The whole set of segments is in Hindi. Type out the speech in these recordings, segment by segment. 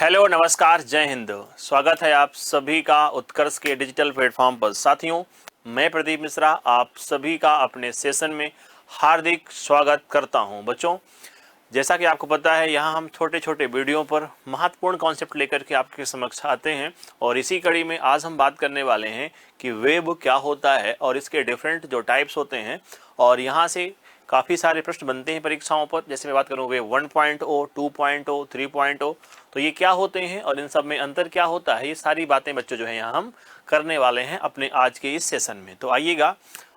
हेलो, नमस्कार, जय हिंद। स्वागत है आप सभी का उत्कर्ष के डिजिटल प्लेटफॉर्म पर। साथियों, मैं प्रदीप मिश्रा आप सभी का अपने सेशन में हार्दिक स्वागत करता हूं। बच्चों, जैसा कि आपको पता है, यहाँ हम छोटे छोटे वीडियो पर महत्वपूर्ण कॉन्सेप्ट लेकर के आपके समक्ष आते हैं और इसी कड़ी में आज हम बात करने वाले हैं कि वेब क्या होता है और इसके डिफरेंट जो टाइप्स होते हैं और यहाँ से काफ़ी सारे प्रश्न बनते हैं परीक्षाओं पर। जैसे मैं बात करूँ वेब 1.0, 2.0, 3.0, तो ये क्या होते हैं और इन सब में अंतर क्या होता है, ये सारी बातें बच्चों जो है यहाँ हम करने वाले हैं अपने आज के इस सेशन में। तो आइएगा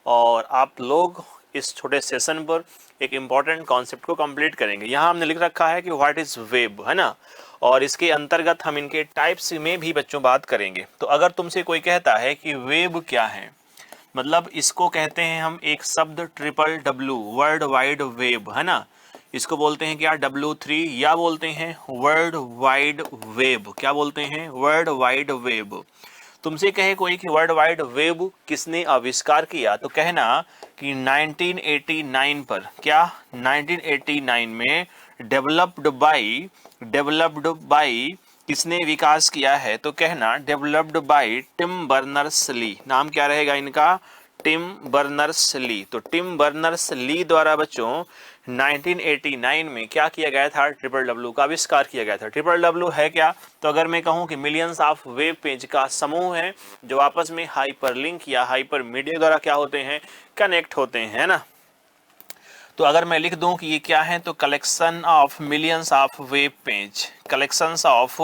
और आप लोग इस छोटे सेशन पर एक इम्पॉर्टेंट कॉन्सेप्ट को कंप्लीट करेंगे। यहाँ हमने लिख रखा है कि व्हाट इज़ वेब, है ना, और इसके अंतर्गत हम इनके टाइप्स में भी बच्चों बात करेंगे। तो अगर तुमसे कोई कहता है कि वेब क्या है, मतलब इसको कहते हैं हम एक शब्द WWW, वर्ल्ड वाइड वेब, है ना। इसको बोलते हैं क्या W3 या बोलते हैं वर्ल्ड वाइड वेब। क्या बोलते हैं? World wide web. तुमसे कहे कोई कि वर्ल्ड वाइड वेब किसने आविष्कार किया, तो कहना कि 1989 पर। क्या 1989 में डेवलप्ड बाय किसने विकास किया है, तो कहना डेवलप्ड बाय टिम बर्नर्स-ली। नाम क्या रहेगा इनका? Tim Berners Lee. तो टिम बर्नर्स-ली द्वारा बच्चों 1989 में क्या किया गया था? WWW का आविष्कार किया गया था। WWW है क्या? तो अगर मैं कहूं कि मिलियंस ऑफ वेब पेज का समूह है जो आपस में हाइपरलिंक या हाइपर मीडिया द्वारा क्या होते हैं? कनेक्ट होते हैं, है ना। तो अगर मैं लिख दूं कि ये क्या है, तो collection of millions of web page, collections of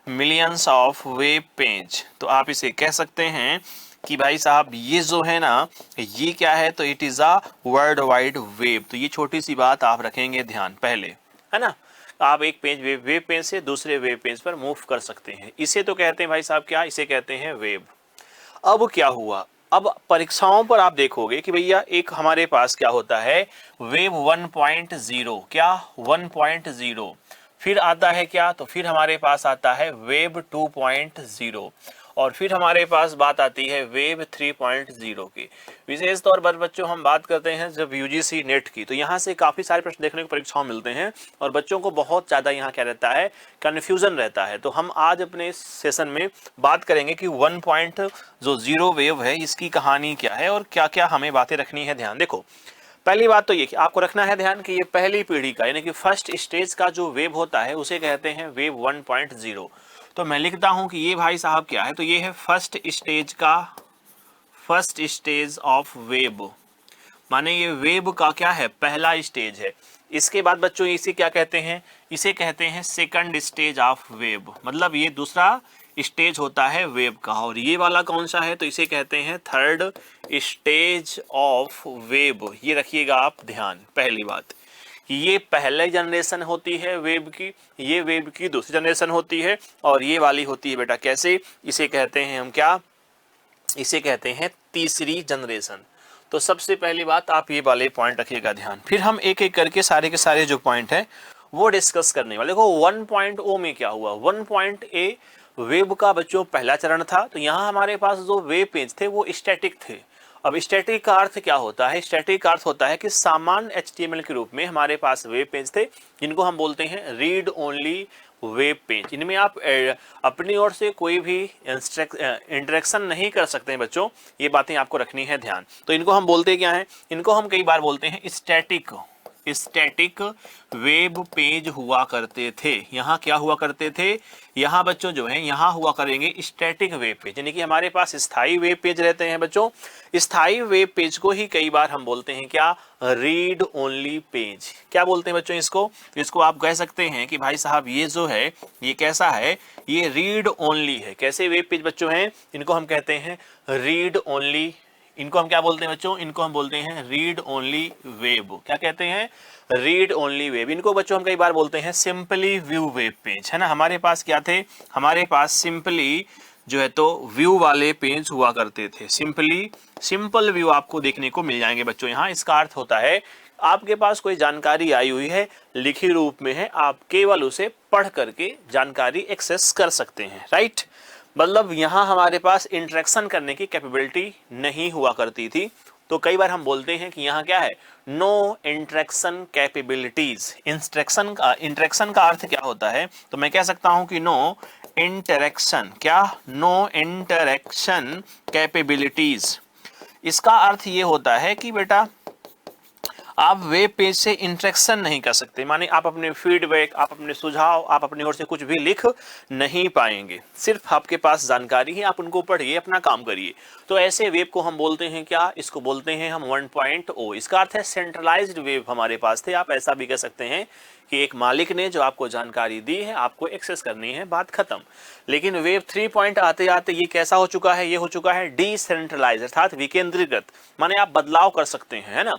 millions of web page. तो आप इसे कह सकते हैं कि भाई साहब ये जो है ना, ये क्या है, तो it is a world wide web. तो ये छोटी सी बात आप रखेंगे ध्यान पहले, है ना। आप एक पेज वेब पेज से दूसरे वेब पेज पर मूव कर सकते हैं। इसे तो कहते हैं भाई साहब क्या, इसे कहते हैं वेब। अब क्या हुआ, अब परीक्षाओं पर आप देखोगे कि भैया एक हमारे पास क्या होता है, वेब 1.0। क्या 1.0? फिर आता है क्या, तो फिर हमारे पास आता है वेब 2.0 और फिर हमारे पास बात आती है वेब 3.0 की। विशेष तौर पर बच्चों हम बात करते हैं जब यूजीसी नेट की, तो यहाँ से काफ़ी सारे प्रश्न देखने को परीक्षाओं मिलते हैं और बच्चों को बहुत ज़्यादा यहाँ क्या रहता है, कन्फ्यूज़न रहता है। तो हम आज अपने इस सेशन में बात करेंगे कि 1.0 वेव है, इसकी कहानी क्या है और क्या क्या हमें बातें रखनी है ध्यान। देखो, पहली बात तो ये कि आपको रखना है ध्यान कि ये पहली पीढ़ी का यानी कि फर्स्ट स्टेज का जो वेब होता है उसे कहते हैं वेब 1.0। तो मैं लिखता हूं कि ये भाई साहब क्या है, तो ये है फर्स्ट स्टेज ऑफ वेब, माने ये वेब का क्या है, पहला स्टेज है। इसके बाद बच्चों इसे क्या कहते हैं, इसे कहते हैं सेकंड स्टेज ऑफ वेब, मतलब ये दूसरा स्टेज होता है वेब का। और ये वाला कौन सा है, तो इसे कहते हैं थर्ड स्टेज ऑफ वेब। ये रखिएगा आप ध्यान। पहली बात कि ये पहले जनरेशन होती है वेब की, ये वेब की दूसरी जनरेशन होती है और ये वाली होती है बेटा कैसे, इसे कहते हैं हम क्या, इसे कहते हैं तीसरी जनरेशन। तो सबसे पहली बात आप ये वाले पॉइंट रखिएगा ध्यान। फिर हम एक एक करके सारे के सारे जो पॉइंट है वो डिस्कस करने वाले। देखो 1.0 में क्या हुआ, 1.A वेब का बच्चों पहला चरण था। तो यहाँ हमारे पास जो वेब पेज थे वो स्टैटिक थे। अब स्टैटिक का अर्थ क्या होता है, स्टैटिक का अर्थ होता है कि सामान्य HTML के रूप में हमारे पास वेब पेज थे जिनको हम बोलते हैं रीड ओनली वेब पेज। इनमें आप अपनी ओर से कोई भी इंटरेक्शन नहीं कर सकते हैं बच्चों, ये बातें आपको रखनी है ध्यान। तो इनको हम बोलते क्या हैं, इनको हम कई बार बोलते हैं स्टैटिक वेब पेज हुआ करते थे। यहाँ क्या हुआ करते थे, यहाँ बच्चों जो है यहाँ हुआ करेंगे स्टैटिक वेब पेज, यानी कि हमारे पास स्थायी वेब पेज रहते हैं बच्चों। स्थायी वेब पेज को ही कई बार हम बोलते हैं क्या, रीड ओनली पेज। क्या बोलते हैं बच्चों इसको आप कह सकते हैं कि भाई साहब ये जो है ये कैसा है, ये रीड ओनली है। कैसे वेब पेज बच्चों हैं, इनको हम कहते हैं रीड ओनली। इनको हम क्या बोलते हैं बच्चों, इनको हम बोलते हैं रीड ओनली वेब। क्या कहते हैं, रीड ओनली वेब। इनको बच्चों हम कई बार बोलते हैं सिंपली व्यू वेब पेज, है ना। हमारे पास क्या थे, हमारे पास सिंपली जो है तो व्यू वाले पेज हुआ करते थे। सिंपल व्यू आपको देखने को मिल जाएंगे बच्चों। यहाँ इसका अर्थ होता है आपके पास कोई जानकारी आई हुई है, लिखित रूप में है, आप केवल उसे पढ़ करके जानकारी एक्सेस कर सकते हैं, राइट। मतलब यहाँ हमारे पास इंटरेक्शन करने की कैपेबिलिटी नहीं हुआ करती थी तो कई बार हम बोलते हैं कि यहाँ क्या है, नो इंटरेक्शन कैपेबिलिटीज। इंटरेक्शन का अर्थ क्या होता है, तो मैं कह सकता हूं कि नो इंटरेक्शन, क्या, नो इंटरेक्शन कैपेबिलिटीज। इसका अर्थ ये होता है कि बेटा आप वेब पेज से इंटरेक्शन नहीं कर सकते, माने आप अपने फीडबैक, आप अपने सुझाव, आप अपनी ओर से कुछ भी लिख नहीं पाएंगे, सिर्फ आपके पास जानकारी है, आप उनको पढ़िए, अपना काम करिए। तो ऐसे वेब को हम बोलते हैं क्या, इसको बोलते हैं हम 1.0। इसका अर्थ है सेंट्रलाइज्ड वेब हमारे पास थे। आप ऐसा भी कह सकते हैं कि एक मालिक ने जो आपको जानकारी दी है, आपको एक्सेस करनी है, बात खत्म। लेकिन वेब 3 आते आते ये कैसा हो चुका है, ये हो चुका है डिसेंट्रलाइज, अर्थात विकेंद्रीकृत। माने आप बदलाव कर सकते हैं, है ना,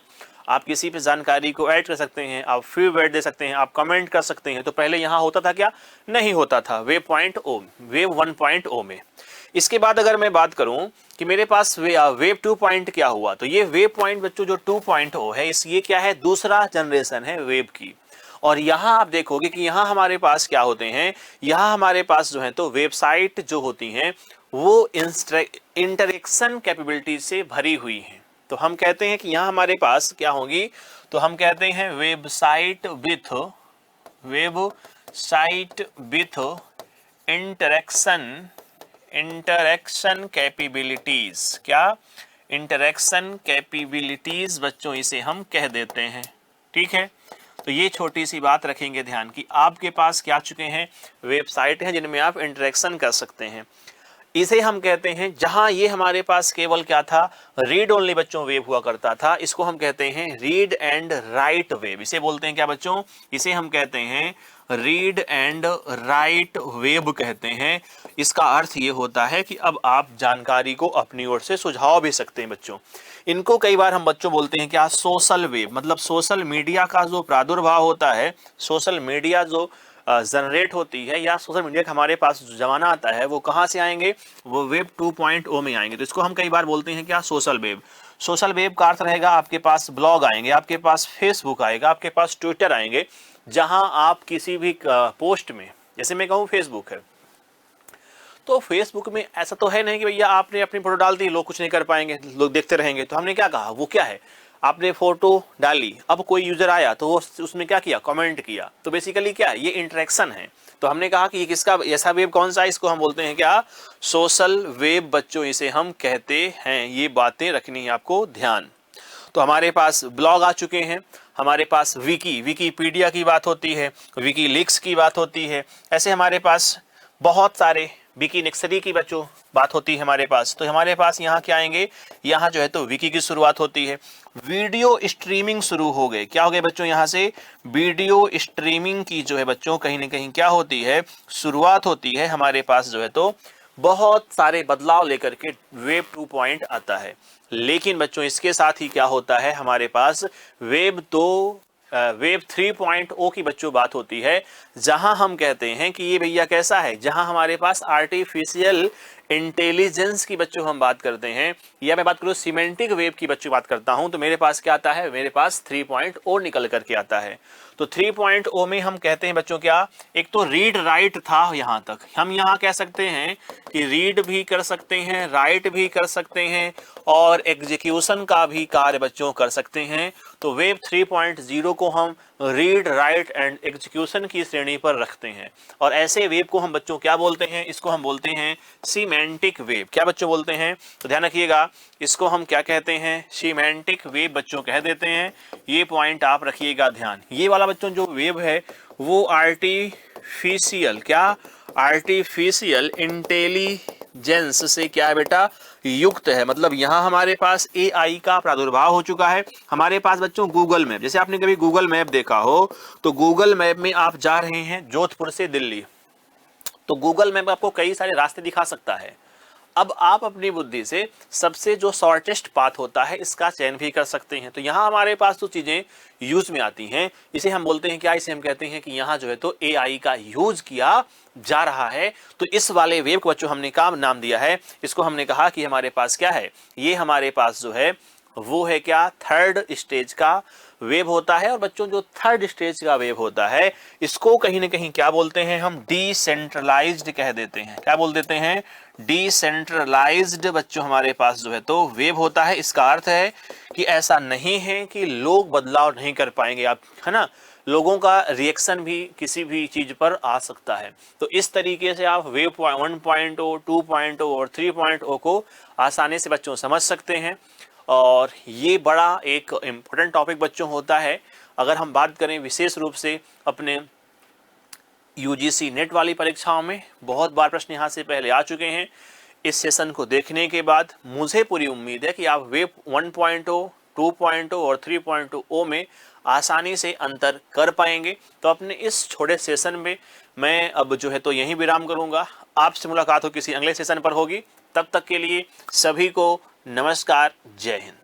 आप किसी पे जानकारी को ऐड कर सकते हैं, आप फीडबैक दे सकते हैं, आप कमेंट कर सकते हैं। तो पहले यहाँ होता था क्या, नहीं होता था वेब 1.0 में। इसके बाद अगर मैं बात करूं कि मेरे पास वेब 2 क्या हुआ, तो ये वेब पॉइंट बच्चों जो 2.0 है, ये क्या है, दूसरा जनरेशन है वेब की। और यहाँ आप देखोगे कि यहाँ हमारे पास क्या होते हैं, यहाँ हमारे पास जो है तो वेबसाइट जो होती हैं वो इंटरेक्शन कैपेबिलिटी से भरी हुई हैं। तो हम कहते हैं कि यहाँ हमारे पास क्या होगी, तो हम कहते हैं वेबसाइट विथ इंटरेक्शन कैपेबिलिटीज। क्या, इंटरेक्शन कैपेबिलिटीज बच्चों इसे हम कह देते हैं। ठीक है, तो ये छोटी सी बात रखेंगे ध्यान की, आपके पास क्या चुके हैं, वेबसाइट हैं जिनमें आप इंटरेक्शन कर सकते हैं। इसे हम कहते हैं, जहां ये हमारे पास केवल क्या था, रीड ओनली बच्चों वेब हुआ करता था, इसको हम कहते हैं रीड एंड राइट वेब। इसे बोलते हैं क्या बच्चों, इसे हम कहते हैं रीड एंड राइट वेब कहते हैं। इसका अर्थ ये होता है कि अब आप जानकारी को अपनी ओर से सुझाव भी सकते हैं बच्चों। इनको कई बार हम बच्चों बोलते हैं क्या, सोशल वेब। मतलब सोशल मीडिया का जो प्रादुर्भाव होता है, सोशल मीडिया जो जनरेट होती है, या सोशल मीडिया का हमारे पास जो जमाना आता है, वो कहाँ से आएंगे, वो वेब 2.0 में आएंगे। तो इसको हम कई बार बोलते हैं क्या, सोशल वेब। सोशल वेब का अर्थ रहेगा आपके पास ब्लॉग आएंगे, आपके पास फेसबुक आएगा, आपके पास ट्विटर आएंगे, जहां आप किसी भी पोस्ट में, जैसे मैं कहूँ फेसबुक है, तो फेसबुक में ऐसा तो है नहीं कि भैया आपने अपनी फोटो डाल दी, लोग कुछ नहीं कर पाएंगे, लोग देखते रहेंगे। तो हमने क्या कहा, वो क्या है, आपने फोटो डाली, अब कोई यूजर आया तो वो उसमें क्या किया, कमेंट किया। तो बेसिकली क्या है, ये इंटरेक्शन है। तो हमने कहा कि ये किसका, ऐसा वेब कौन सा है, इसको हम बोलते हैं क्या, सोशल वेब बच्चों इसे हम कहते हैं। ये बातें रखनी है आपको ध्यान। तो हमारे पास ब्लॉग आ चुके हैं, हमारे पास विकीपीडिया की बात होती है, विकीलीक्स की बात होती है, ऐसे हमारे पास बहुत सारे, विकीनेक्सरी की बच्चों बात होती है हमारे पास। तो हमारे पास यहाँ क्या आएंगे, यहाँ जो है तो विकी की शुरुआत होती है। वीडियो स्ट्रीमिंग शुरू हो गए, क्या हो गए बच्चों, यहाँ से वीडियो स्ट्रीमिंग की जो है बच्चों कहीं ना कहीं क्या होती है, शुरुआत होती है। हमारे पास जो है तो बहुत सारे बदलाव लेकर के वेब 2 आता है। लेकिन बच्चों इसके साथ ही क्या होता है, हमारे पास वेब 3.0 की बच्चों बात होती है, जहां हम कहते हैं कि ये भैया कैसा है, जहां हमारे पास आर्टिफिशियल इंटेलिजेंस की बच्चों हम बात करते हैं, या मैं बात करूं सिमेंटिक वेब की बच्चों बात करता हूं, तो मेरे पास क्या आता है, मेरे पास 3.0 निकल करके आता है। तो 3.0 में हम कहते हैं बच्चों क्या, एक तो रीड राइट था, यहां तक हम यहाँ कह सकते हैं कि रीड भी कर सकते हैं, राइट भी कर सकते हैं, और एग्जीक्यूशन का भी कार्य बच्चों कर सकते हैं। तो वेब 3.0 को हम रीड राइट एंड एग्जीक्यूशन की श्रेणी पर रखते हैं। और ऐसे वेब को हम बच्चों क्या बोलते हैं, इसको हम बोलते हैं सिमेंटिक वेब। क्या बच्चों बोलते हैं, तो ध्यान रखिएगा, इसको हम क्या कहते हैं, सिमेंटिक वेब बच्चों कह देते हैं। ये पॉइंट आप रखिएगा ध्यान। ये वाला बच्चों जो वेब है वो आर्टिफिशियल इंटेलिजेंस से क्या है बेटा, युक्त है। मतलब यहाँ हमारे पास AI का प्रादुर्भाव हो चुका है। हमारे पास बच्चों गूगल मैप, जैसे आपने कभी गूगल मैप देखा हो, तो गूगल मैप में आप जा रहे हैं जोधपुर से दिल्ली, तो गूगल मैप आपको कई सारे रास्ते दिखा सकता है। अब आप अपनी बुद्धि से सबसे जो शॉर्टेस्ट पाथ होता है इसका चयन भी कर सकते हैं। तो यहाँ हमारे पास जो चीजें यूज में आती हैं, इसे हम बोलते हैं क्या, इसे हम कहते हैं कि यहाँ जो है तो AI का यूज किया जा रहा है। तो इस वाले वेब को बच्चों हमने क्या नाम दिया है, इसको हमने कहा कि हमारे पास क्या है, ये हमारे पास जो है वो है क्या, थर्ड स्टेज का वेव होता है। और बच्चों जो थर्ड स्टेज का वेव होता है इसको कहीं ना कहीं क्या बोलते हैं, हम डिसेंट्रलाइज्ड कह देते हैं। क्या बोल देते हैं, डिसेंट्रलाइज्ड बच्चों हमारे पास जो है तो वेव होता है। इसका अर्थ है कि ऐसा नहीं है कि लोग बदलाव नहीं कर पाएंगे, आप है ना, लोगों का रिएक्शन भी किसी भी चीज पर आ सकता है। तो इस तरीके से आप वेव 1.0, 2.0 और 3.0 को आसानी से बच्चों समझ सकते हैं। और ये बड़ा एक इम्पोर्टेंट टॉपिक बच्चों होता है। अगर हम बात करें विशेष रूप से अपने यूजीसी नेट वाली परीक्षाओं में, बहुत बार प्रश्न यहाँ से पहले आ चुके हैं। इस सेशन को देखने के बाद मुझे पूरी उम्मीद है कि आप वेव 1.0, 2.0 और 3.0 में आसानी से अंतर कर पाएंगे। तो अपने इस छोटे सेशन में मैं अब जो है तो यहीं विराम करूंगा। आपसे मुलाकात हो किसी अगले सेशन पर होगी। तब तक के लिए सभी को नमस्कार, जय हिंद।